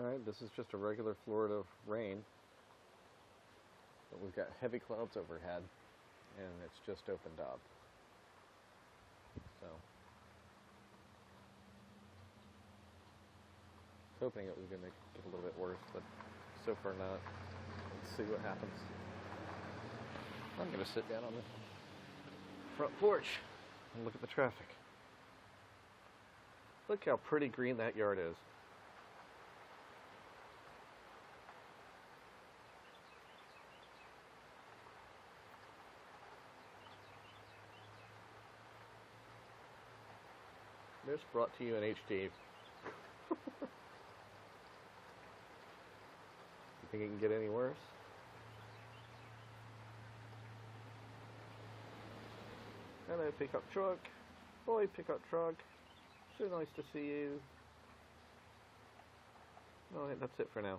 Alright, this is just a regular Florida rain, but we've got heavy clouds overhead, and it's just opened up. So, I was hoping it was going to get a little bit worse, but so far not. Let's see what happens. I'm going to sit down on the front porch and look at the traffic. Look how pretty green that yard is. This brought to you in HD. You think it can get any worse? Hello, pickup truck. Boy, pickup truck. So nice to see you. Alright, that's it for now.